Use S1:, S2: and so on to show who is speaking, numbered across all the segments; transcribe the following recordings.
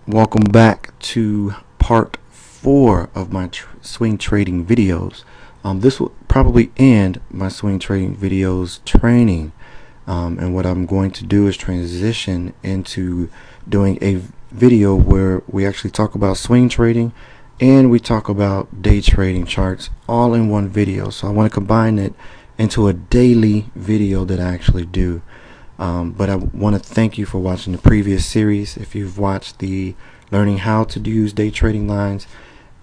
S1: Welcome back to part 4 of my swing trading videos. This will probably end my swing trading videos training, and what I'm going to do is transition into doing a video where we actually talk about swing trading and we talk about day trading charts all in one video. So I want to combine it into a daily video that I actually do. But I want to thank you for watching the previous series. If you've watched the learning how to use day trading lines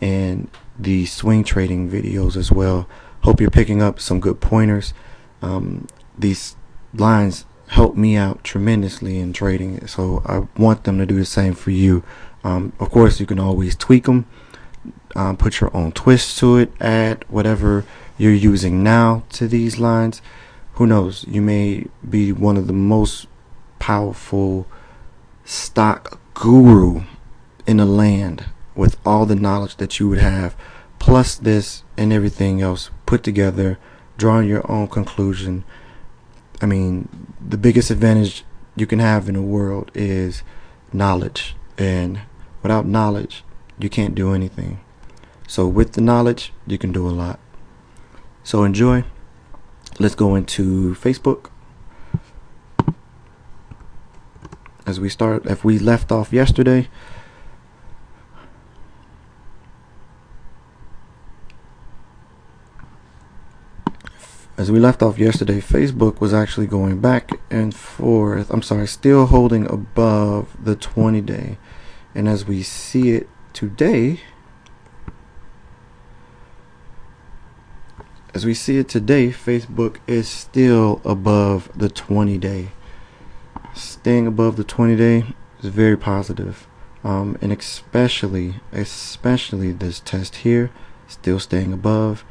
S1: and the swing trading videos as well, hope you're picking up some good pointers. These lines help me out tremendously in trading, so I want them to do the same for you. Of course, you can always tweak them, put your own twist to it, add whatever you're using now to these lines. Who knows, you may be one of the most powerful stock guru in the land with all the knowledge that you would have, plus this and everything else put together, drawing your own conclusion. I mean, the biggest advantage you can have in the world is knowledge, and without knowledge you can't do anything. So with the knowledge you can do a lot. So enjoy. Let's go into Facebook. As we start, if we left off yesterday, Facebook was actually going back and forth. I'm sorry, still holding above the 20-day. And as we see it today, Facebook is still above the 20-day. Staying above the 20-day is very positive. And especially this test here, still staying above.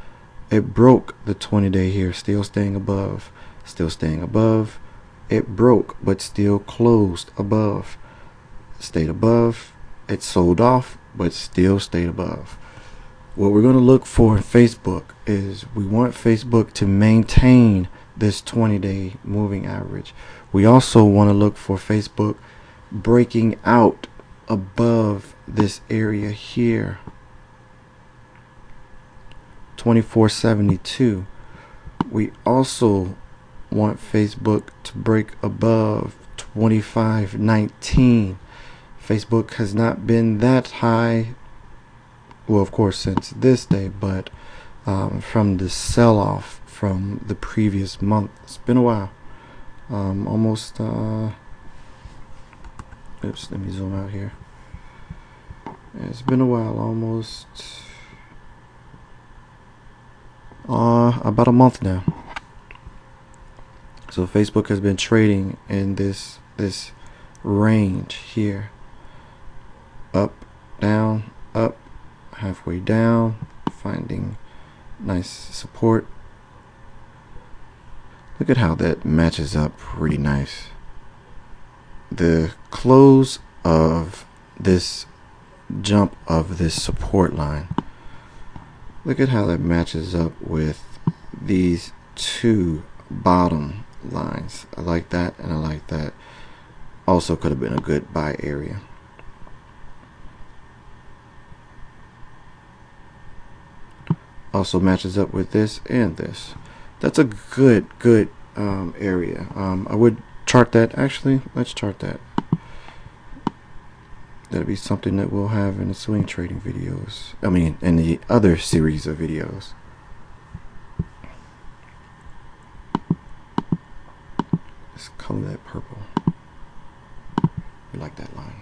S1: It broke the 20-day here, still staying above, It broke, but still closed above, stayed above. It sold off, but still stayed above. What we're going to look for in Facebook is we want Facebook to maintain this 20-day moving average. We also want to look for Facebook breaking out above this area here, 2472. We also want Facebook to break above 2519. Facebook has not been that high, well, of course, since this day, but from the sell-off from the previous month. It's been a while. Almost oops, let me zoom out here. It's been a while, almost about a month now. So Facebook has been trading in this range here, up, down, up, halfway down, finding nice support. Look at how that matches up pretty nice. The close of this jump of this support line, look at how that matches up with these two bottom lines. I like that, and I like that. Also could have been a good buy area. Also matches up with this and this. That's a good area. I would chart that. Actually, let's chart that. That'll be something that we'll have in the swing trading videos. I mean, in the other series of videos. Let's color that purple. We like that line.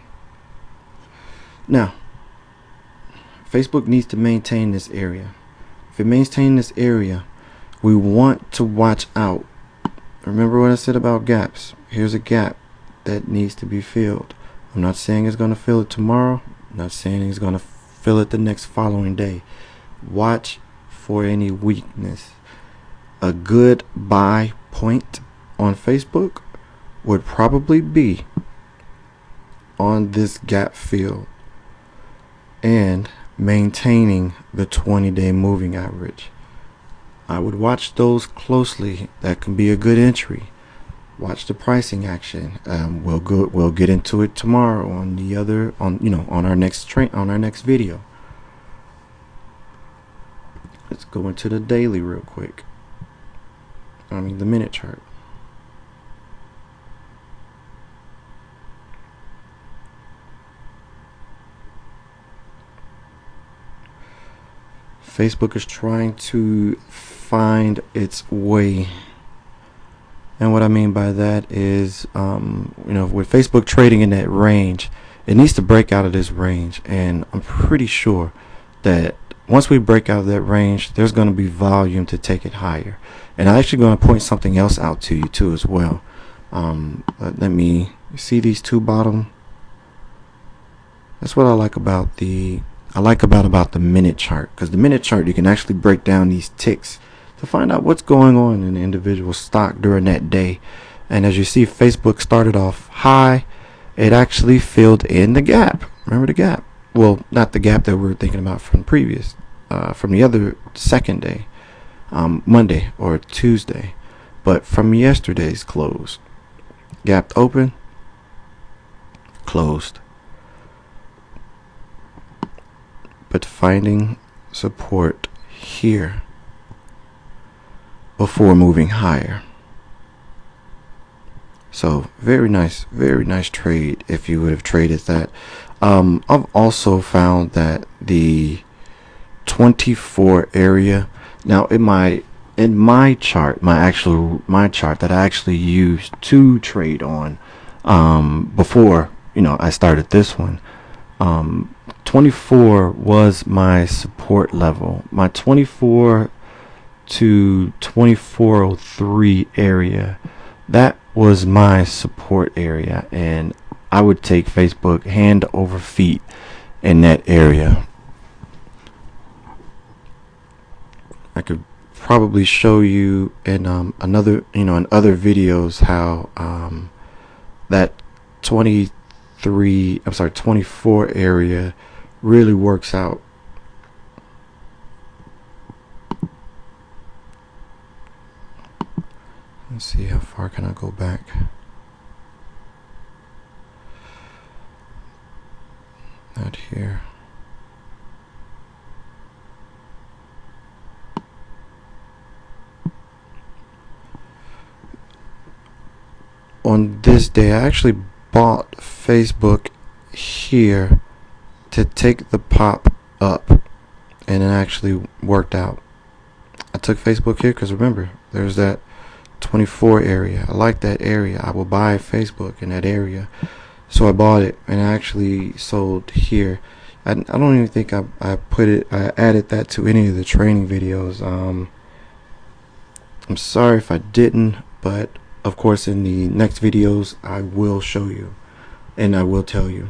S1: Now, Facebook needs to maintain this area. If it maintains this area, we want to watch out. Remember what I said about gaps. Here's a gap that needs to be filled. I'm not saying it's going to fill it tomorrow. I'm not saying it's going to fill it the next following day. Watch for any weakness. A good buy point on Facebook would probably be on this gap fill and maintaining the 20-day moving average. I would watch those closely. That can be a good entry. watch the pricing action. We'll get into it tomorrow on the other on our next video. Let's go into the daily real quick. I mean the minute chart. Facebook is trying to find its way. And what I mean by that is, with Facebook trading in that range, it needs to break out of this range. And I'm pretty sure that once we break out of that range, there's going to be volume to take it higher. And I'm actually going to point something else out to you too as well. Let me see these two bottom. That's what I like about the minute chart, because the minute chart, you can actually break down these ticks to find out what's going on in the individual stock during that day. And as you see, Facebook started off high. It actually filled in the gap. Remember the gap? Well, not the gap that we were thinking about from previous, from the other second day, Monday or Tuesday, but from yesterday's close. Gapped open, closed, but finding support here before moving higher. So very nice trade if you would have traded that. I've also found that the 24 area, now in my chart, my chart that I actually used to trade on before I started this one, 24 was my support level. My 24 to 2403 area, that was my support area, and I would take Facebook hand over feet in that area. I could probably show you in in other videos how that 24 area really works out. Let's see, how far can I go back? Not here. On this day, I actually bought Facebook here to take the pop up, and it actually worked out. I took Facebook here because remember, there's that 24 area. I like that area. I will buy Facebook in that area, so I bought it, and I actually sold here. I don't even think I added that to any of the training videos. I'm sorry if I didn't, but of course in the next videos I will show you and I will tell you.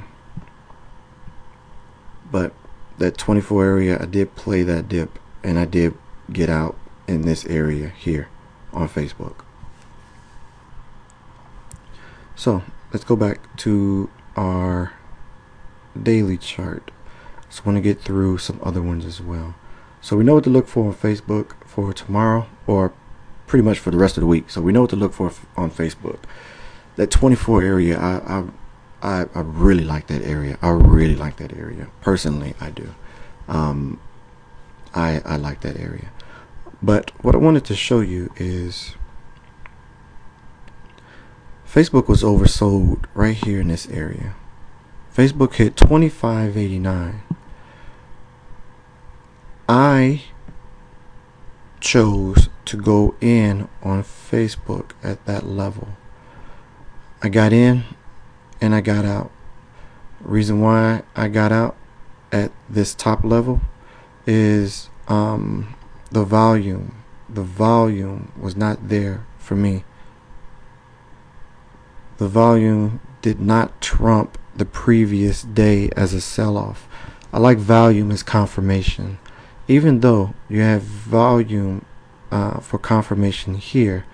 S1: But that 24 area, I did play that dip, and I did get out in this area here on Facebook. So let's go back to our daily chart. Just want to get through some other ones as well. So we know what to look for on Facebook for tomorrow, or pretty much for the rest of the week. So we know what to look for on Facebook. That 24 area, I really like that area. I really like that area. Personally, I do. I like that area. But what I wanted to show you is Facebook was oversold right here in this area. Facebook hit 25.89. I chose to go in on Facebook at that level. I got in and I got out. Reason why I got out at this top level is the volume. The volume was not there for me. The volume did not trump the previous day as a sell-off. I like volume as confirmation. Even though you have volume for confirmation here,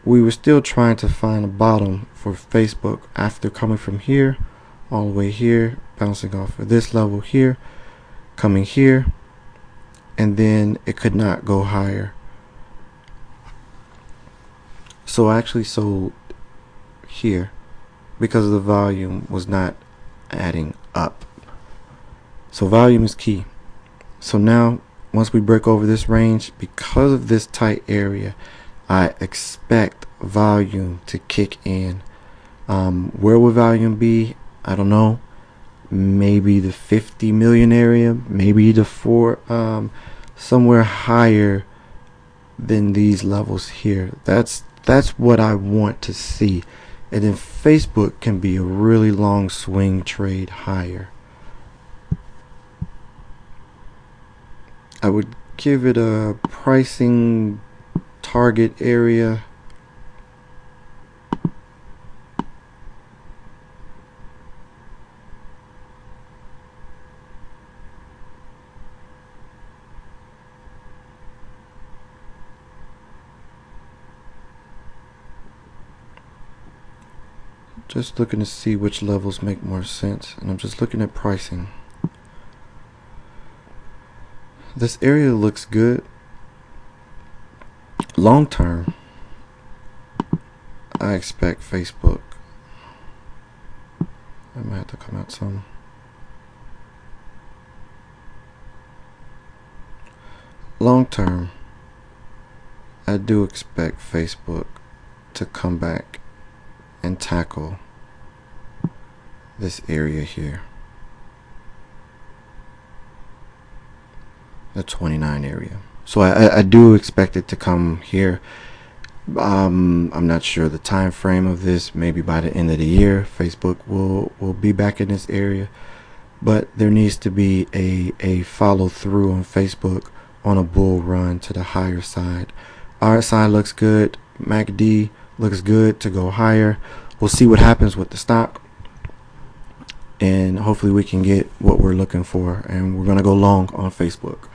S1: we were still trying to find a bottom for Facebook after coming from here all the way here, bouncing off of this level here, coming here, and then it could not go higher. So I actually sold here because the volume was not adding up. So volume is key. So now once we break over this range, because of this tight area, I expect volume to kick in. Where will volume be? I don't know. Maybe the 50 million area, maybe the somewhere higher than these levels here. That's what I want to see. And then Facebook can be a really long swing trade higher. I would give it a pricing target area. Just looking to see which levels make more sense, and I'm just looking at pricing. This area looks good. Long term, I expect Facebook. I might have to come out some. Long term, I do expect Facebook to come back and tackle this area here, the 29 area. So I do expect it to come here. I'm not sure the time frame of this. Maybe by the end of the year Facebook will be back in this area, but there needs to be a follow through on Facebook on a bull run to the higher side. RSI looks good, MACD looks good to go higher. We'll see what happens with the stock, and hopefully we can get what we're looking for, and we're gonna go long on Facebook.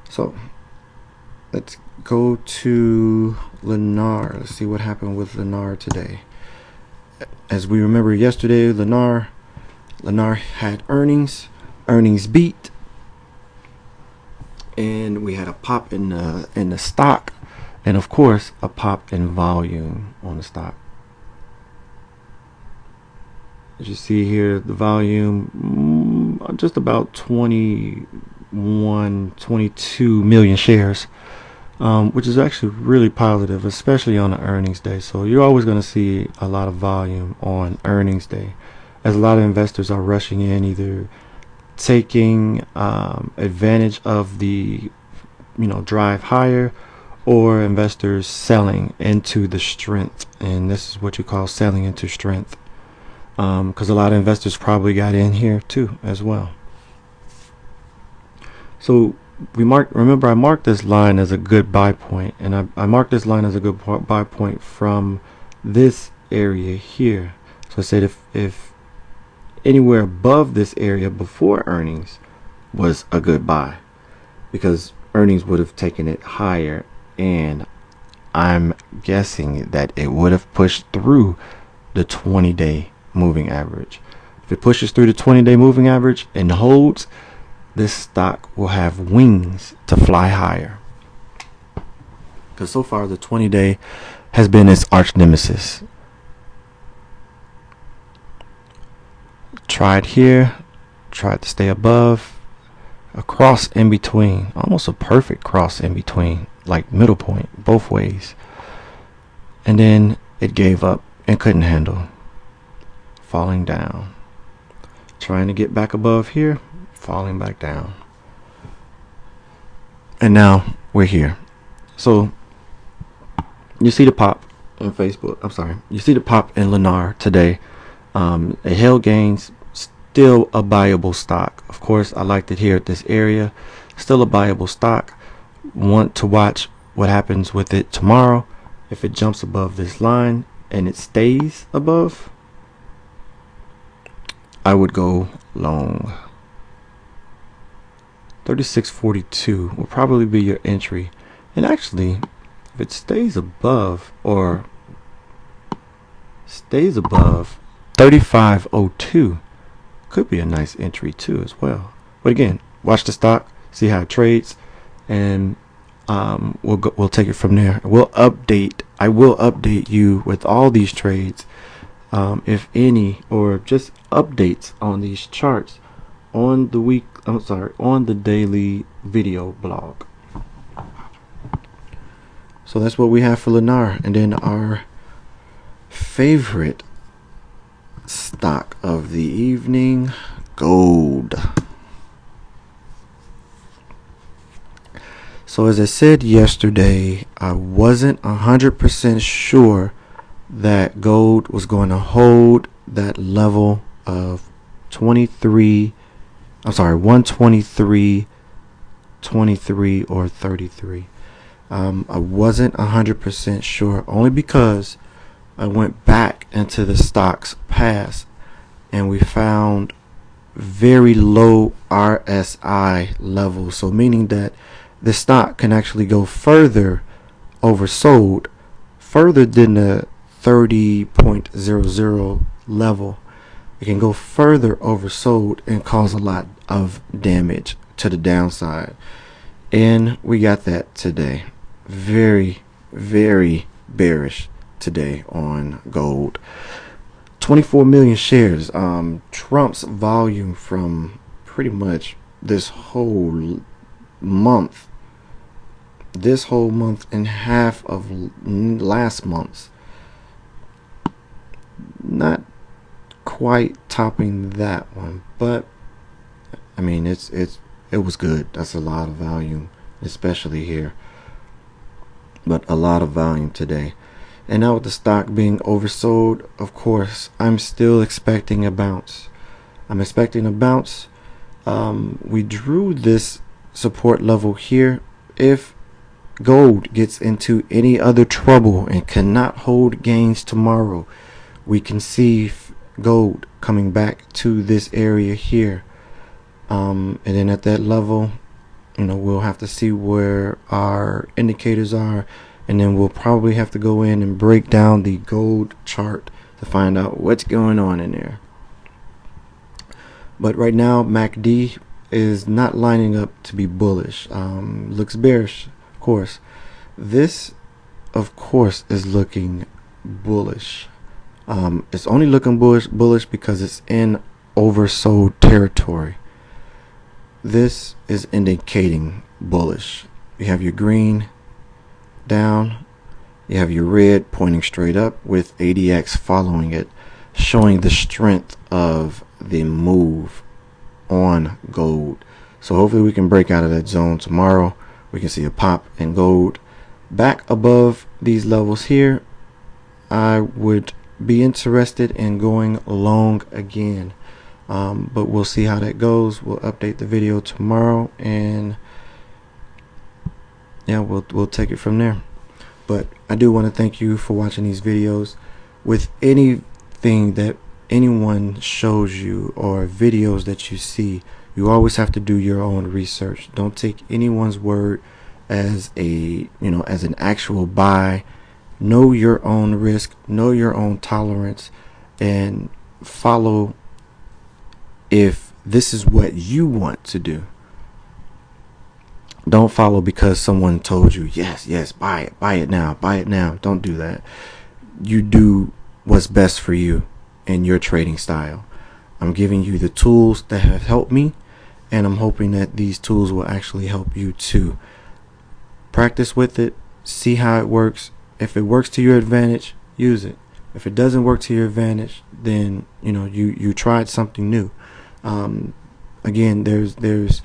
S1: So let's go to Lennar. Let's see what happened with Lennar today. As we remember yesterday, Lennar had earnings beat, and we had a pop in the stock, and of course a pop in volume on the stock. As you see here, the volume just about 22 million shares, which is actually really positive, especially on the earnings day. So you're always going to see a lot of volume on earnings day, as a lot of investors are rushing in, either taking advantage of the drive higher, or investors selling into the strength. And this is what you call selling into strength, because a lot of investors probably got in here too as well. So remember I marked this line as a good buy point, and I marked this line as a good buy point from this area here. So I said if anywhere above this area before earnings was a good buy, because earnings would have taken it higher, and I'm guessing that it would have pushed through the 20-day moving average. If it pushes through the 20-day moving average and holds, this stock will have wings to fly higher, because so far the 20-day has been its arch nemesis. Tried here, tried to stay above, a cross in between, almost a perfect cross in between, like middle point both ways, and then it gave up and couldn't handle, falling down, trying to get back above here, falling back down, and now we're here. So you see the pop in Facebook, I'm sorry, you see the pop in Lennar today. It held gains, still a buyable stock. Of course I liked it here at this area, still a buyable stock. Want to watch what happens with it tomorrow. If it jumps above this line and it stays above, I would go long. 36.42 will probably be your entry. And actually, if it stays above, or stays above 35.02, could be a nice entry too as well. But again, watch the stock, see how it trades, and we'll take it from there. We'll update I will update you with all these trades, if any, or just updates on these charts on the on the daily video blog. So that's what we have for Lennar. And then our favorite stock of the evening, gold. So as I said yesterday, I wasn't 100% sure that gold was going to hold that level of 123.23 or 33. I wasn't 100% sure, only because I went back into the stocks past and we found very low RSI levels, so meaning that the stock can actually go further oversold, further than the 30.00 level. It can go further oversold and cause a lot of damage to the downside, and we got that today. Very, very bearish today on gold. 24 million shares, Trump's volume from pretty much this whole month and half of last month's. Not quite topping that one, but I mean it was good. That's a lot of volume, especially here, but a lot of volume today. And now with the stock being oversold, of course, I'm still expecting a bounce. We drew this support level here. If gold gets into any other trouble and cannot hold gains tomorrow, we can see gold coming back to this area here. And then at that level, we'll have to see where our indicators are, and then we'll probably have to go in and break down the gold chart to find out what's going on in there. But right now, MACD is not lining up to be bullish. Looks bearish, of course. This, of course, is looking bullish. It's only looking bullish because it's in oversold territory. This is indicating bullish. You have your green down, you have your red pointing straight up with ADX following it, showing the strength of the move on gold. So hopefully we can break out of that zone tomorrow. We can see a pop in gold back above these levels here. I would be interested in going long again, but we'll see how that goes. We'll update the video tomorrow, and yeah, we'll take it from there. But I do want to thank you for watching these videos. With anything that anyone shows you or videos that you see, you always have to do your own research. Don't take anyone's word as as an actual buy. Know your own risk, know your own tolerance, and follow if this is what you want to do. Don't follow because someone told you, yes, buy it now. Don't do that. You do what's best for you and your trading style. I'm giving you the tools that have helped me, and I'm hoping that these tools will actually help you too. Practice with it, see how it works. If it works to your advantage, use it. If it doesn't work to your advantage, then you tried something new. Again, there's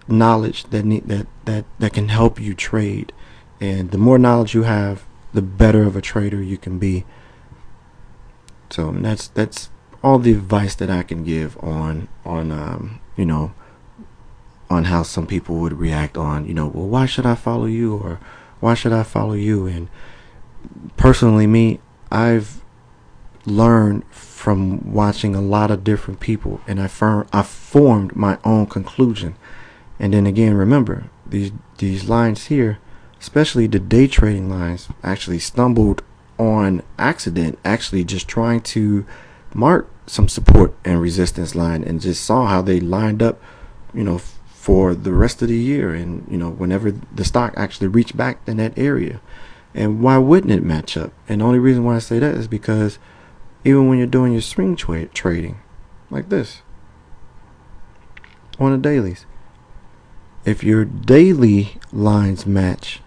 S1: knowledge that can help you trade, and the more knowledge you have, the better of a trader you can be. So that's all the advice that I can give on how some people would react on, well, why should I follow you, or why should I follow you? And personally, me, I've learned from watching a lot of different people, and I formed my own conclusion. And then again, remember, these lines here, especially the day trading lines, actually stumbled on accident, actually just trying to mark some support and resistance line, and just saw how they lined up, for the rest of the year, and whenever the stock actually reached back in that area. And why wouldn't it match up? And the only reason why I say that is because even when you're doing your swing trading, like this, on the dailies, if your daily lines match,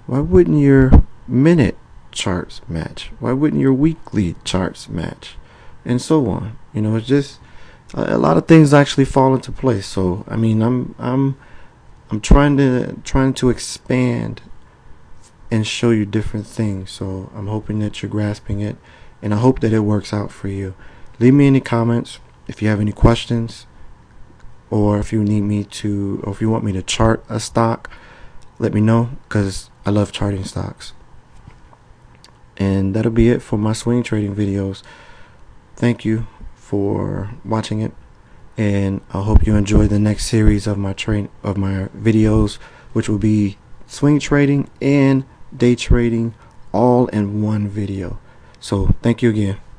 S1: why wouldn't your minute charts match? Why wouldn't your weekly charts match? And so on. You know, it's just a lot of things actually fall into place. So I mean, I'm trying to expand and show you different things. So I'm hoping that you're grasping it, and I hope that it works out for you. Leave me any comments if you have any questions, or if you need me to, or if you want me to chart a stock. Let me know, because I love charting stocks. And that'll be it for my swing trading videos. Thank you for watching it, and I hope you enjoy the next series of my videos, which will be swing trading and day trading all in one video. So thank you again.